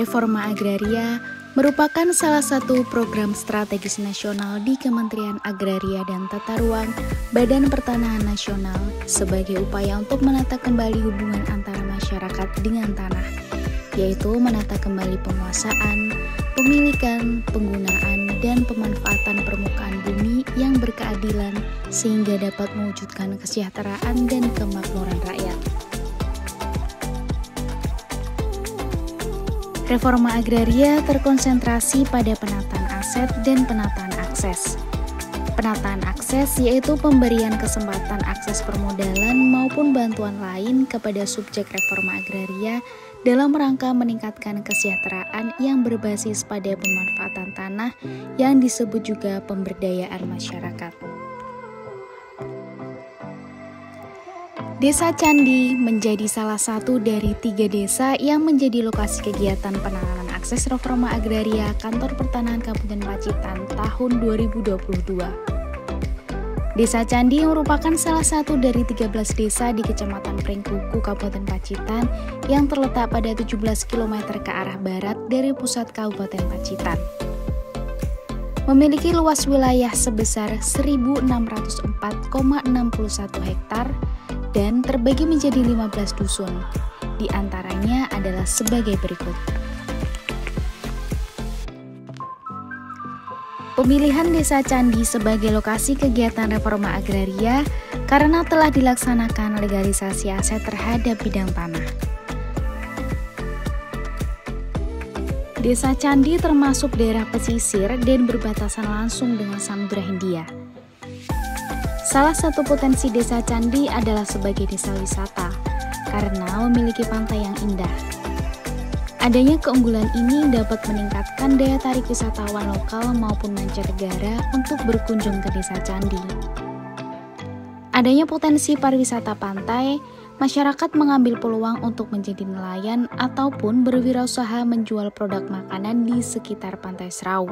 Reforma Agraria merupakan salah satu program strategis nasional di Kementerian Agraria dan Tata Ruang Badan Pertanahan Nasional sebagai upaya untuk menata kembali hubungan antara masyarakat dengan tanah, yaitu menata kembali penguasaan, pemilikan, penggunaan, dan pemanfaatan permukaan bumi yang berkeadilan sehingga dapat mewujudkan kesejahteraan dan kemakmuran rakyat. Reforma agraria terkonsentrasi pada penataan aset dan penataan akses. Penataan akses yaitu pemberian kesempatan akses permodalan maupun bantuan lain kepada subjek reforma agraria dalam rangka meningkatkan kesejahteraan yang berbasis pada pemanfaatan tanah yang disebut juga pemberdayaan masyarakat. Desa Candi menjadi salah satu dari 3 desa yang menjadi lokasi kegiatan penanganan akses reforma agraria Kantor Pertanahan Kabupaten Pacitan tahun 2022. Desa Candi merupakan salah satu dari 13 desa di Kecamatan Pringkuku, Kabupaten Pacitan yang terletak pada 17 km ke arah barat dari pusat Kabupaten Pacitan. Memiliki luas wilayah sebesar 1.604,61 hektar dan terbagi menjadi 15 dusun. Di antaranya adalah sebagai berikut. Pemilihan Desa Candi sebagai lokasi kegiatan reforma agraria karena telah dilaksanakan legalisasi aset terhadap bidang tanah. Desa Candi termasuk daerah pesisir dan berbatasan langsung dengan Samudra Hindia. Salah satu potensi Desa Candi adalah sebagai desa wisata karena memiliki pantai yang indah. Adanya keunggulan ini dapat meningkatkan daya tarik wisatawan lokal maupun mancanegara untuk berkunjung ke Desa Candi. Adanya potensi pariwisata pantai, masyarakat mengambil peluang untuk menjadi nelayan ataupun berwirausaha menjual produk makanan di sekitar Pantai Serau.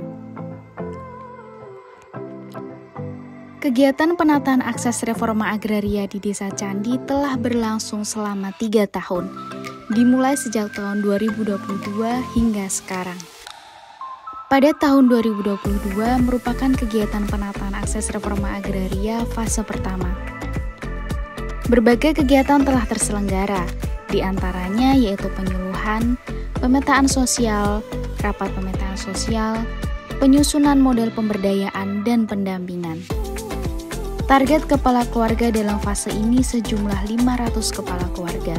Kegiatan penataan akses reforma agraria di Desa Candi telah berlangsung selama 3 tahun, dimulai sejak tahun 2022 hingga sekarang. Pada tahun 2022 merupakan kegiatan penataan akses reforma agraria fase pertama. Berbagai kegiatan telah terselenggara, di antaranya yaitu penyuluhan, pemetaan sosial, rapat pemetaan sosial, penyusunan model pemberdayaan, dan pendampingan. Target kepala keluarga dalam fase ini sejumlah 500 kepala keluarga.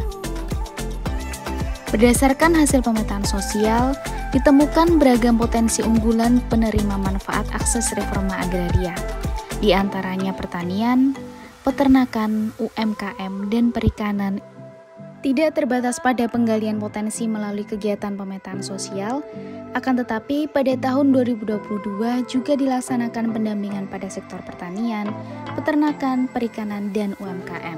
Berdasarkan hasil pemetaan sosial, ditemukan beragam potensi unggulan penerima manfaat akses reforma agraria, di antaranya pertanian, peternakan, UMKM, dan perikanan. Tidak terbatas pada penggalian potensi melalui kegiatan pemetaan sosial, akan tetapi pada tahun 2022 juga dilaksanakan pendampingan pada sektor pertanian, peternakan, perikanan, dan UMKM.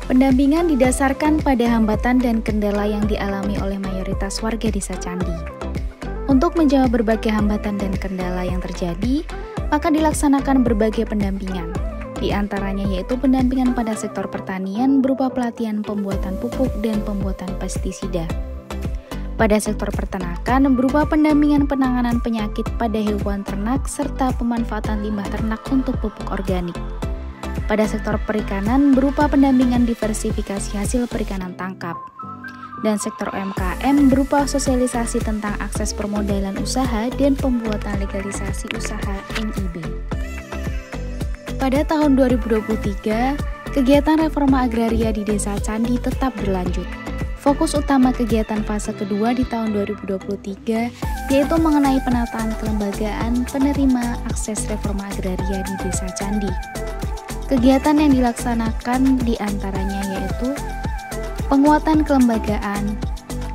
Pendampingan didasarkan pada hambatan dan kendala yang dialami oleh mayoritas warga Desa Candi. Untuk menjawab berbagai hambatan dan kendala yang terjadi, maka dilaksanakan berbagai pendampingan. Di antaranya yaitu pendampingan pada sektor pertanian berupa pelatihan pembuatan pupuk dan pembuatan pestisida. Pada sektor peternakan berupa pendampingan penanganan penyakit pada hewan ternak serta pemanfaatan limbah ternak untuk pupuk organik. Pada sektor perikanan berupa pendampingan diversifikasi hasil perikanan tangkap. Dan sektor UMKM berupa sosialisasi tentang akses permodalan usaha dan pembuatan legalisasi usaha NIB. Pada tahun 2023, kegiatan reforma agraria di Desa Candi tetap berlanjut. Fokus utama kegiatan fase kedua di tahun 2023 yaitu mengenai penataan kelembagaan penerima akses reforma agraria di Desa Candi. Kegiatan yang dilaksanakan diantaranya yaitu penguatan kelembagaan,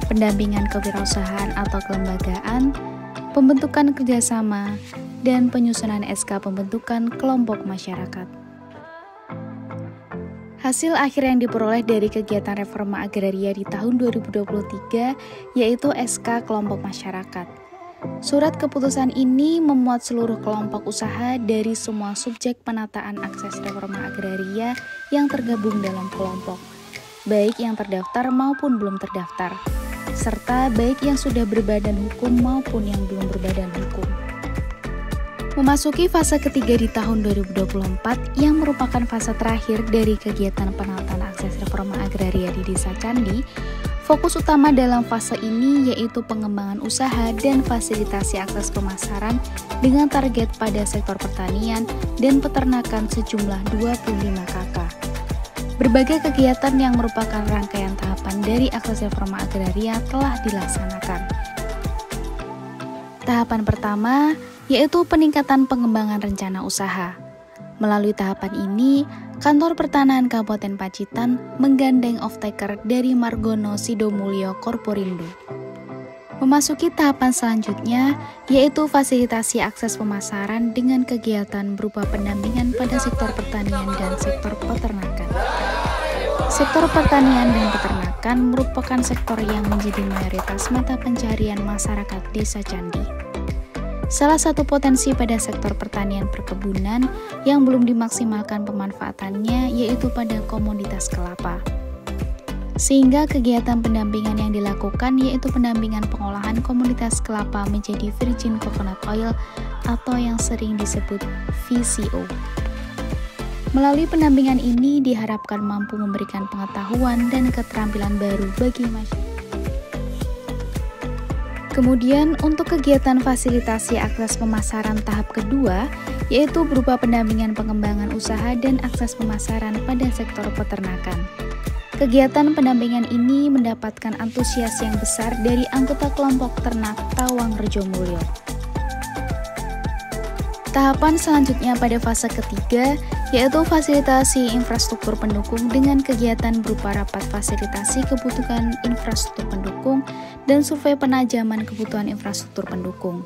pendampingan kewirausahaan atau kelembagaan, pembentukan kerjasama, dan penyusunan SK pembentukan kelompok masyarakat. Hasil akhir yang diperoleh dari kegiatan reforma agraria di tahun 2023 yaitu SK kelompok masyarakat. Surat keputusan ini memuat seluruh kelompok usaha dari semua subjek penataan akses reforma agraria yang tergabung dalam kelompok. baik yang terdaftar maupun belum terdaftar, serta baik yang sudah berbadan hukum maupun yang belum berbadan hukum. Memasuki fase ketiga di tahun 2024 yang merupakan fase terakhir dari kegiatan penataan akses reforma agraria di Desa Candi, fokus utama dalam fase ini yaitu pengembangan usaha dan fasilitasi akses pemasaran dengan target pada sektor pertanian dan peternakan sejumlah 25 KK. Berbagai kegiatan yang merupakan rangkaian tahapan dari akses reforma agraria telah dilaksanakan. Tahapan pertama yaitu peningkatan pengembangan rencana usaha. Melalui tahapan ini, Kantor Pertanahan Kabupaten Pacitan menggandeng off-taker dari Margono Sidomulyo Korporindo. Memasuki tahapan selanjutnya, yaitu fasilitasi akses pemasaran dengan kegiatan berupa pendampingan pada sektor pertanian dan sektor peternakan. Sektor pertanian dan peternakan merupakan sektor yang menjadi mayoritas mata pencarian masyarakat Desa Candi. Salah satu potensi pada sektor pertanian perkebunan yang belum dimaksimalkan pemanfaatannya yaitu pada komoditas kelapa. Sehingga kegiatan pendampingan yang dilakukan yaitu pendampingan pengolahan komoditas kelapa menjadi virgin coconut oil atau yang sering disebut VCO. Melalui pendampingan ini diharapkan mampu memberikan pengetahuan dan keterampilan baru bagi masyarakat. Kemudian untuk kegiatan fasilitasi akses pemasaran tahap kedua, yaitu berupa pendampingan pengembangan usaha dan akses pemasaran pada sektor peternakan. Kegiatan pendampingan ini mendapatkan antusias yang besar dari anggota kelompok ternak Tawang Rejomulyo. Tahapan selanjutnya pada fase ketiga, yaitu fasilitasi infrastruktur pendukung dengan kegiatan berupa rapat fasilitasi kebutuhan infrastruktur pendukung dan survei penajaman kebutuhan infrastruktur pendukung.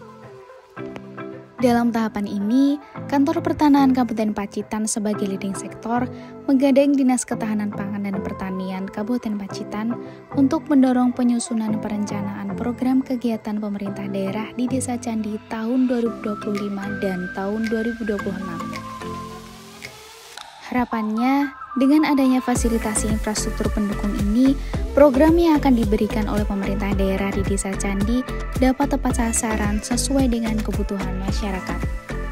Dalam tahapan ini, Kantor Pertanahan Kabupaten Pacitan sebagai leading sektor menggandeng Dinas Ketahanan Pangan dan Pertanian Kabupaten Pacitan untuk mendorong penyusunan perencanaan program kegiatan pemerintah daerah di Desa Candi tahun 2025 dan tahun 2026. Harapannya, dengan adanya fasilitasi infrastruktur pendukung ini, program yang akan diberikan oleh pemerintah daerah di Desa Candi dapat tepat sasaran sesuai dengan kebutuhan masyarakat.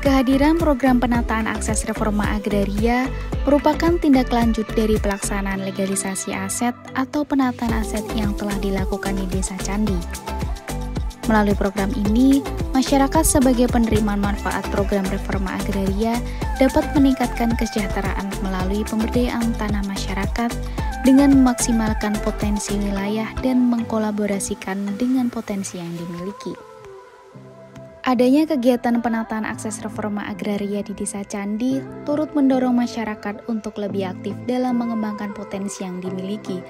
Kehadiran program penataan akses reforma agraria merupakan tindak lanjut dari pelaksanaan legalisasi aset atau penataan aset yang telah dilakukan di Desa Candi. Melalui program ini, masyarakat sebagai penerima manfaat program reforma agraria dapat meningkatkan kesejahteraan melalui pemberdayaan tanah masyarakat dengan memaksimalkan potensi wilayah dan mengkolaborasikan dengan potensi yang dimiliki. Adanya kegiatan penataan akses reforma agraria di Desa Candi turut mendorong masyarakat untuk lebih aktif dalam mengembangkan potensi yang dimiliki,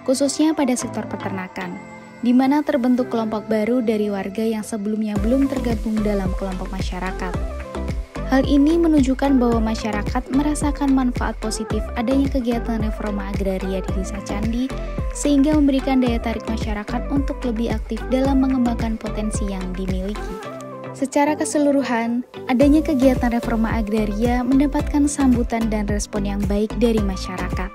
khususnya pada sektor peternakan, di mana terbentuk kelompok baru dari warga yang sebelumnya belum tergabung dalam kelompok masyarakat. Hal ini menunjukkan bahwa masyarakat merasakan manfaat positif adanya kegiatan reforma agraria di Desa Candi, sehingga memberikan daya tarik masyarakat untuk lebih aktif dalam mengembangkan potensi yang dimiliki. Secara keseluruhan, adanya kegiatan reforma agraria mendapatkan sambutan dan respon yang baik dari masyarakat.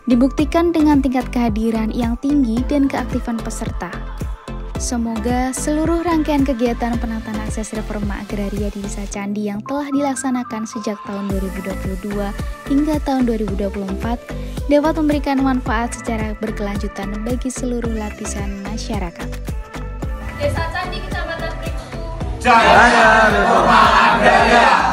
Dibuktikan dengan tingkat kehadiran yang tinggi dan keaktifan peserta. Semoga seluruh rangkaian kegiatan penataan akses reforma agraria di Desa Candi yang telah dilaksanakan sejak tahun 2022 hingga tahun 2024 dapat memberikan manfaat secara berkelanjutan bagi seluruh lapisan masyarakat. Desa Candi, Kecamatan Primutu. Jaya reforma agraria.